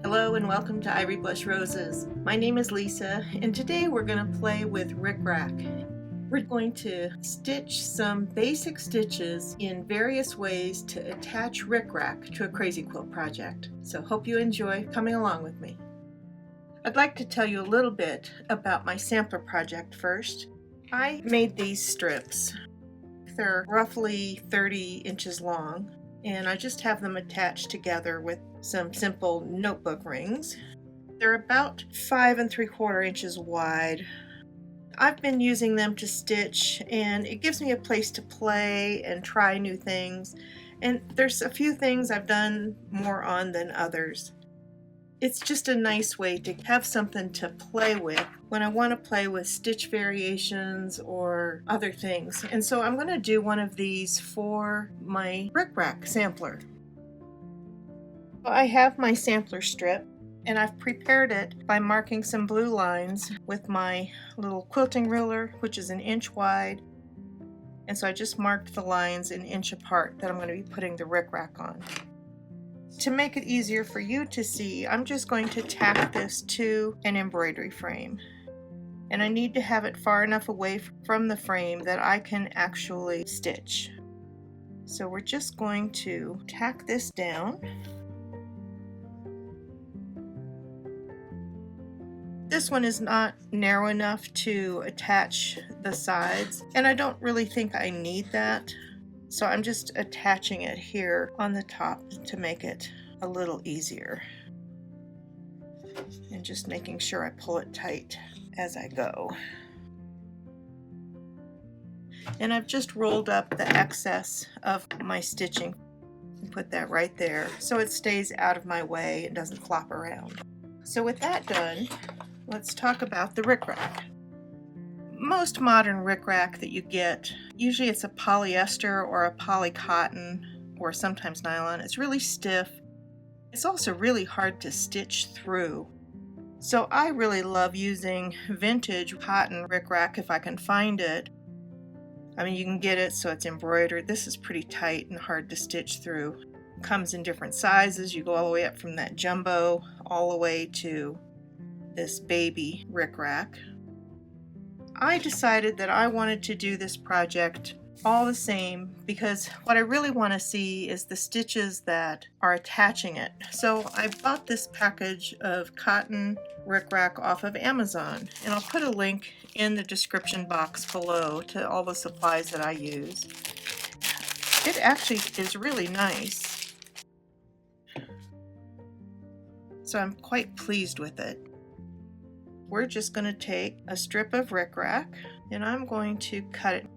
Hello and welcome to Ivory Blush Roses. My name is Lisa and today we're going to play with rickrack. We're going to stitch some basic stitches in various ways to attach rickrack to a crazy quilt project. So hope you enjoy coming along with me. I'd like to tell you a little bit about my sampler project first. I made these strips. They're roughly 30 inches long and I just have them attached together with some simple notebook rings. They're about 5 3/4 inches wide. I've been using them to stitch and it gives me a place to play and try new things, and there's a few things I've done more on than others. It's just a nice way to have something to play with when I want to play with stitch variations or other things. And so I'm going to do one of these for my rickrack sampler. I have my sampler strip and I've prepared it by marking some blue lines with my little quilting ruler, which is 1 inch wide. And so I just marked the lines 1 inch apart that I'm going to be putting the rickrack on. To make it easier for you to see, I'm just going to tack this to an embroidery frame. And I need to have it far enough away from the frame that I can actually stitch. So we're just going to tack this down. This one is not narrow enough to attach the sides, and I don't really think I need that. So I'm just attaching it here on the top to make it a little easier. And just making sure I pull it tight as I go. And I've just rolled up the excess of my stitching and put that right there so it stays out of my way and doesn't flop around. So with that done, let's talk about the rickrack. Most modern rickrack that you get, usually it's a polyester or a poly cotton or sometimes nylon. It's really stiff. It's also really hard to stitch through. So I really love using vintage cotton rickrack if I can find it. I mean, you can get it so it's embroidered. This is pretty tight and hard to stitch through. It comes in different sizes. You go all the way up from that jumbo all the way to this baby rickrack. I decided that I wanted to do this project all the same because what I really want to see is the stitches that are attaching it. So I bought this package of cotton rickrack off of Amazon, and I'll put a link in the description box below to all the supplies that I use. It actually is really nice. So I'm quite pleased with it. We're just going to take a strip of rickrack and I'm going to cut it.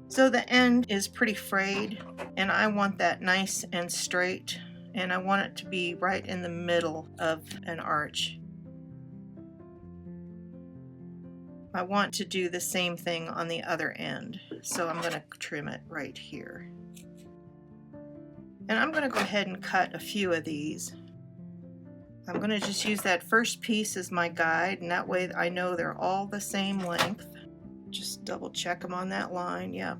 So the end is pretty frayed and I want that nice and straight, and I want it to be right in the middle of an arch. I want to do the same thing on the other end, so I'm going to trim it right here. And I'm going to go ahead and cut a few of these. I'm going to just use that first piece as my guide, and that way I know they're all the same length. Just double check them on that line, yep.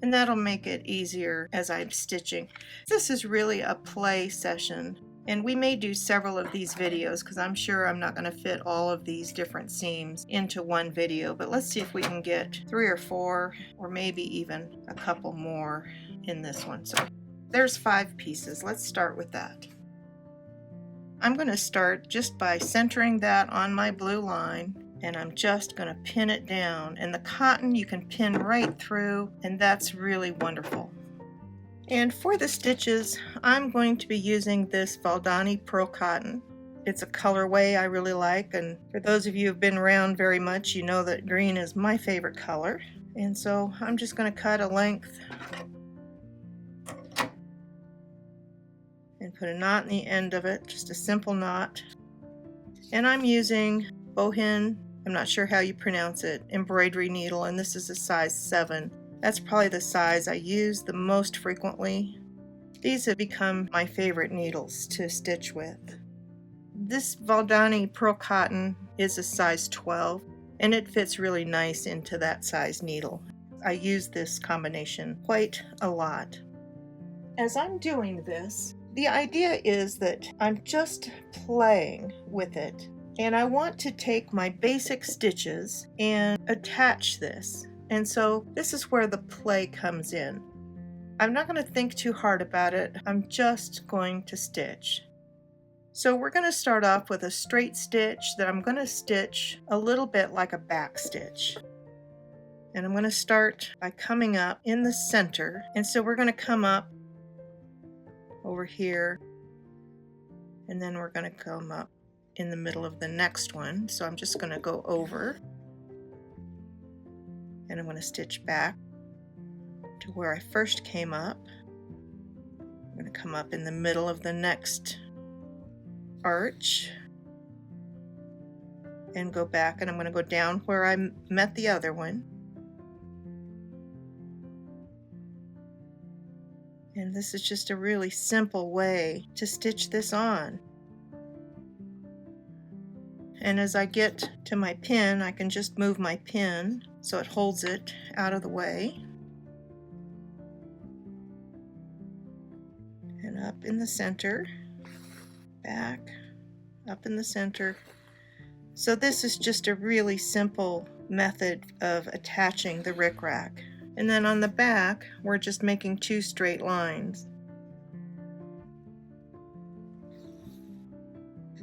And that'll make it easier as I'm stitching. This is really a play session, and we may do several of these videos because I'm sure I'm not going to fit all of these different seams into one video, but let's see if we can get 3 or 4 or maybe even a couple more in this one. So there's 5 pieces. Let's start with that. I'm going to start just by centering that on my blue line, and I'm just going to pin it down. And the cotton you can pin right through, and that's really wonderful. And for the stitches, I'm going to be using this Valdani pearl cotton. It's a colorway I really like, and for those of you who've been around very much, you know that green is my favorite color. And so I'm just going to cut a length and put a knot in the end of it, just a simple knot. And I'm using Bohin, I'm not sure how you pronounce it, embroidery needle, and this is a size 7. That's probably the size I use the most frequently. These have become my favorite needles to stitch with. This Valdani pearl cotton is a size 12, and it fits really nice into that size needle. I use this combination quite a lot. As I'm doing this, The idea is that I'm just playing with it, and I want to take my basic stitches and attach this. And so this is where the play comes in. I'm not going to think too hard about it. I'm just going to stitch. So we're going to start off with a straight stitch that I'm going to stitch a little bit like a back stitch. And I'm going to start by coming up in the center. And so we're going to come up over here, and then we're going to come up in the middle of the next one. So I'm just going to go over, and I'm going to stitch back to where I first came up. I'm going to come up in the middle of the next arch and go back, and I'm going to go down where I met the other one. And this is just a really simple way to stitch this on. And as I get to my pin, I can just move my pin so it holds it out of the way. And up in the center, back, up in the center. So this is just a really simple method of attaching the rickrack. And then on the back, we're just making 2 straight lines.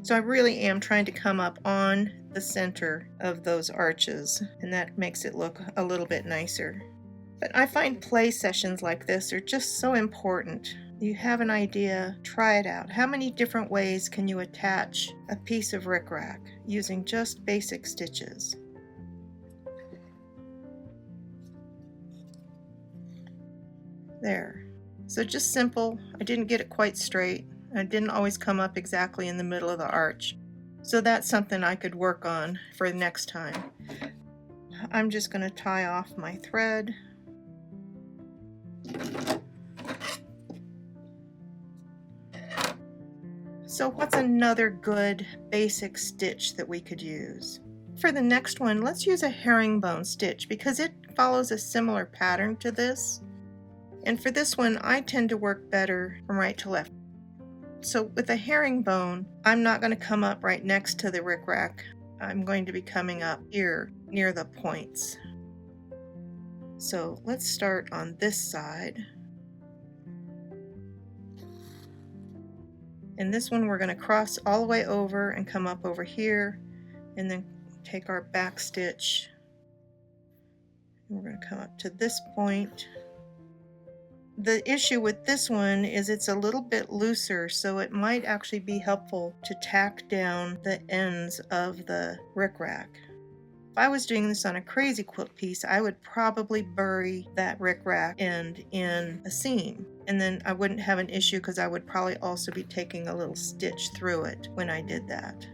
So I really am trying to come up on the center of those arches, and that makes it look a little bit nicer. But I find play sessions like this are just so important. You have an idea, try it out. How many different ways can you attach a piece of rickrack using just basic stitches? There. So just simple. I didn't get it quite straight. I didn't always come up exactly in the middle of the arch. So that's something I could work on for next time. I'm just going to tie off my thread. So what's another good basic stitch that we could use? For the next one, let's use a herringbone stitch because it follows a similar pattern to this. And for this one, I tend to work better from right to left. So with a herringbone, I'm not going to come up right next to the rickrack. I'm going to be coming up here near the points. So let's start on this side. And this one we're going to cross all the way over and come up over here, and then take our back stitch. We're going to come up to this point. The issue with this one is it's a little bit looser, so it might actually be helpful to tack down the ends of the rickrack. If I was doing this on a crazy quilt piece, I would probably bury that rickrack end in a seam, and then I wouldn't have an issue because I would probably also be taking a little stitch through it when I did that.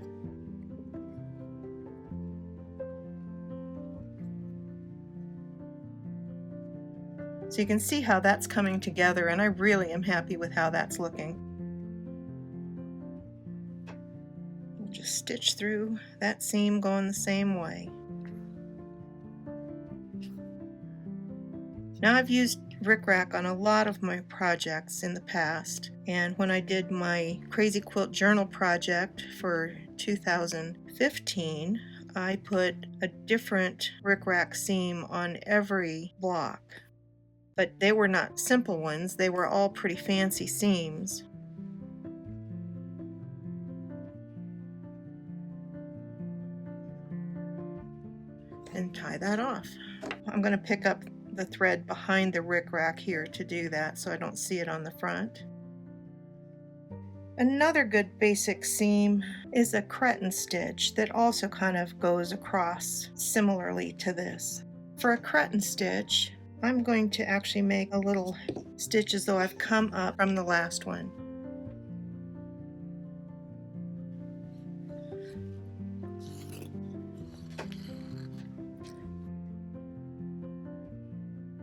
So you can see how that's coming together, and I really am happy with how that's looking. We'll just stitch through that seam going the same way. Now I've used rickrack on a lot of my projects in the past, and when I did my Crazy Quilt Journal project for 2015, I put a different rickrack seam on every block. But they were not simple ones, they were all pretty fancy seams. And tie that off. I'm going to pick up the thread behind the rickrack here to do that so I don't see it on the front. Another good basic seam is a cretin stitch that also kind of goes across similarly to this. For a cretin stitch, I'm going to actually make a little stitch as though I've come up from the last one.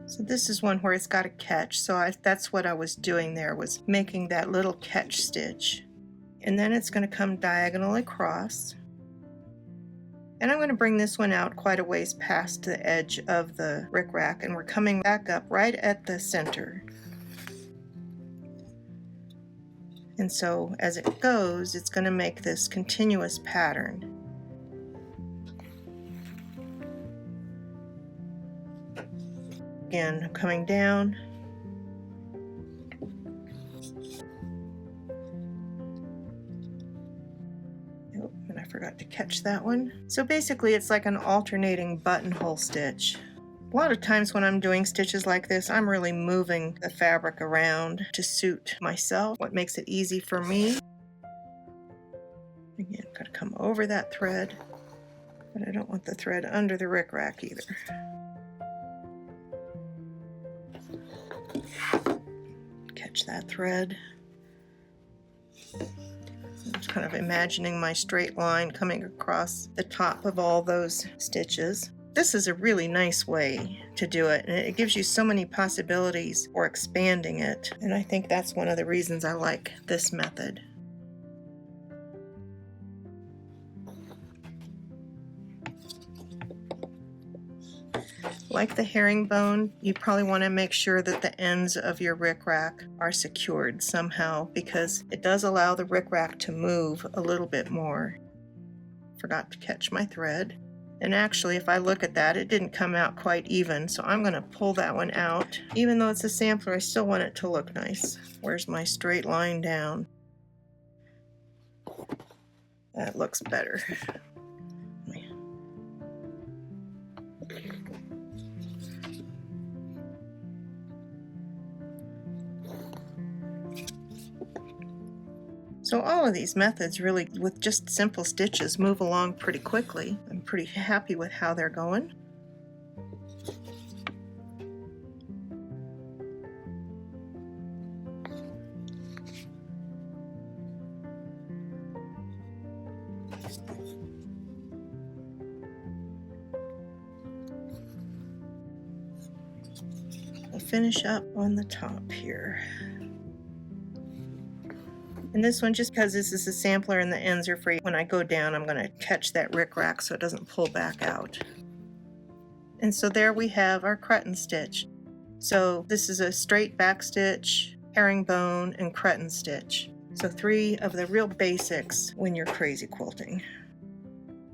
So this is one where it's got a catch, so that's what I was doing there, was making that little catch stitch. And then it's going to come diagonally across. And I'm going to bring this one out quite a ways past the edge of the rickrack, and we're coming back up right at the center. And so as it goes, it's going to make this continuous pattern. Again, coming down. Oh, and I forgot to catch that one. So basically it's like an alternating buttonhole stitch. A lot of times when I'm doing stitches like this, I'm really moving the fabric around to suit myself, what makes it easy for me. Again, I'm going to come over that thread, but I don't want the thread under the rickrack either. Catch that thread. I'm just kind of imagining my straight line coming across the top of all those stitches. This is a really nice way to do it, and it gives you so many possibilities for expanding it, and I think that's one of the reasons I like this method. Like the herringbone, you probably want to make sure that the ends of your rickrack are secured somehow, because it does allow the rickrack to move a little bit more. Forgot to catch my thread. And actually, if I look at that, it didn't come out quite even, so I'm going to pull that one out. Even though it's a sampler, I still want it to look nice. Where's my straight line down? That looks better. So all of these methods really, with just simple stitches, move along pretty quickly. I'm pretty happy with how they're going. I'll finish up on the top here. And this one, just because this is a sampler and the ends are free, when I go down I'm going to catch that rickrack so it doesn't pull back out. And so there we have our cretin stitch. So this is a straight back stitch, herringbone, and cretin stitch. So 3 of the real basics when you're crazy quilting.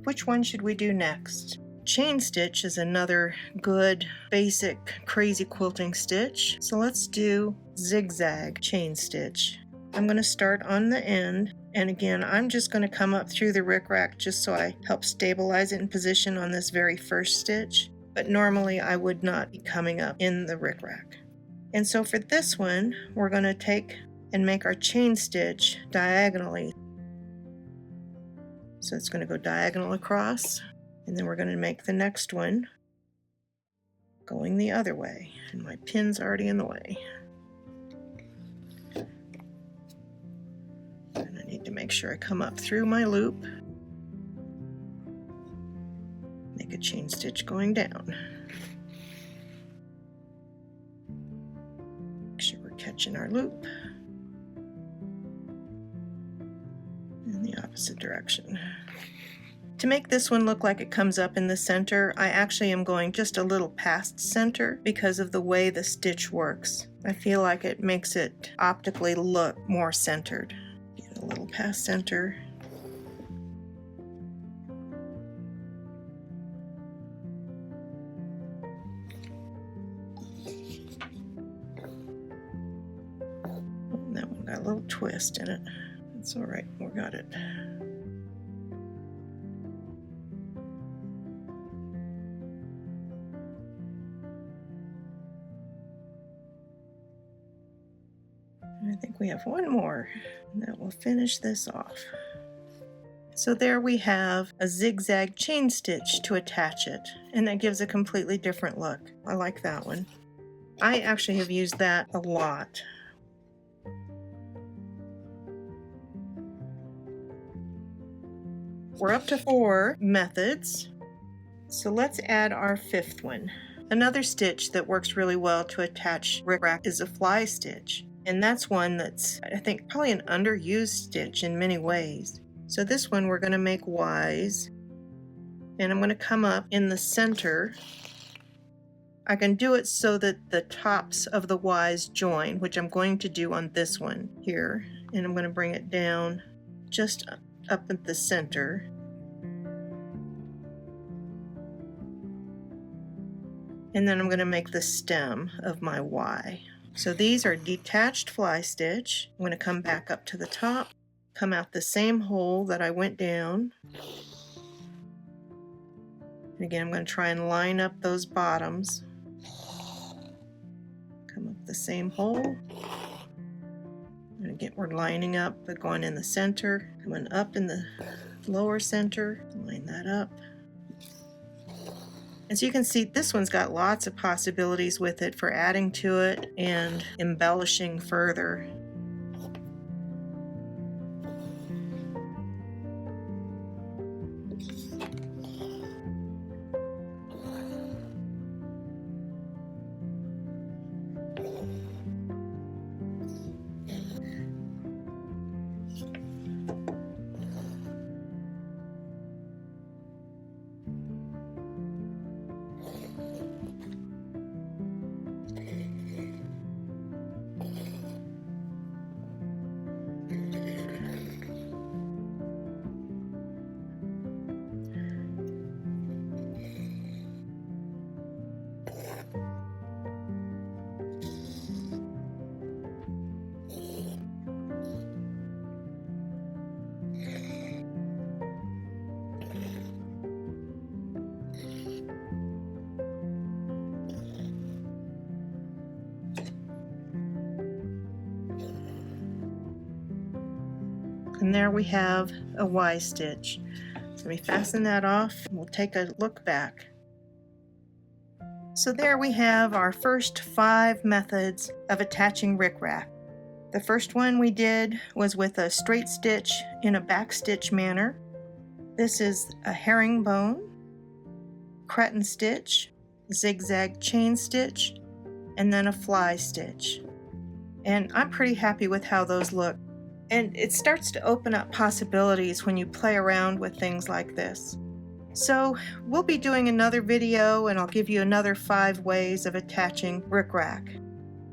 Which one should we do next? Chain stitch is another good basic crazy quilting stitch. So let's do zigzag chain stitch. I'm going to start on the end, and again I'm just going to come up through the rickrack just so I help stabilize it in position on this very first stitch, but normally I would not be coming up in the rickrack. And so for this one we're going to take and make our chain stitch diagonally. So it's going to go diagonal across, and then we're going to make the next one going the other way, and my pin's already in the way. And I need to make sure I come up through my loop, make a chain stitch going down. Make sure we're catching our loop in the opposite direction. To make this one look like it comes up in the center, I actually am going just a little past center because of the way the stitch works. I feel like it makes it optically look more centered. Get a little past center. That one got a little twist in it. It's all right, we got it. I think we have one more, and that will finish this off. So there we have a zigzag chain stitch to attach it, and that gives a completely different look. I like that one. I actually have used that a lot. We're up to 4 methods, so let's add our 5th one. Another stitch that works really well to attach rickrack is a fly stitch. And that's one that's, I think, probably an underused stitch in many ways. So this one we're going to make Ys, and I'm going to come up in the center. I can do it so that the tops of the Ys join, which I'm going to do on this one here. and I'm going to bring it down just up at the center. And then I'm going to make the stem of my Y. So these are detached fly stitch. I'm going to come back up to the top, come out the same hole that I went down. And again, I'm going to try and line up those bottoms. Come up the same hole. And again, we're lining up, but going in the center, coming up in the lower center, line that up. As you can see, this one's got lots of possibilities with it for adding to it and embellishing further. And there we have a Y stitch. So let me fasten that off and we'll take a look back. So there we have our first 5 methods of attaching rickrack. The first one we did was with a straight stitch in a back stitch manner. This is a herringbone, cretin stitch, zigzag chain stitch, and then a fly stitch. And I'm pretty happy with how those look. And it starts to open up possibilities when you play around with things like this. So we'll be doing another video and I'll give you another 5 ways of attaching rickrack.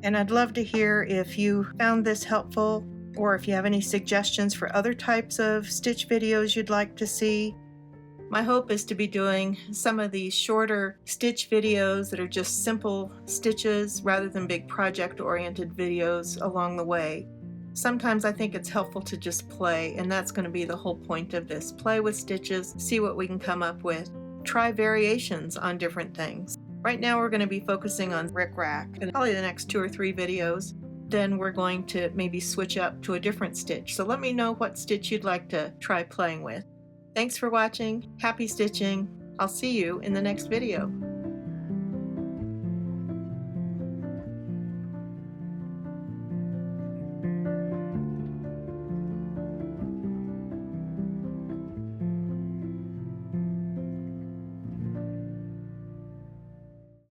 And I'd love to hear if you found this helpful or if you have any suggestions for other types of stitch videos you'd like to see. My hope is to be doing some of these shorter stitch videos that are just simple stitches rather than big project-oriented videos along the way. Sometimes I think it's helpful to just play, and that's going to be the whole point of this. Play with stitches, see what we can come up with. Try variations on different things. Right now we're going to be focusing on rickrack in probably the next 2 or 3 videos. Then we're going to maybe switch up to a different stitch. So let me know what stitch you'd like to try playing with. Thanks for watching. Happy stitching. I'll see you in the next video.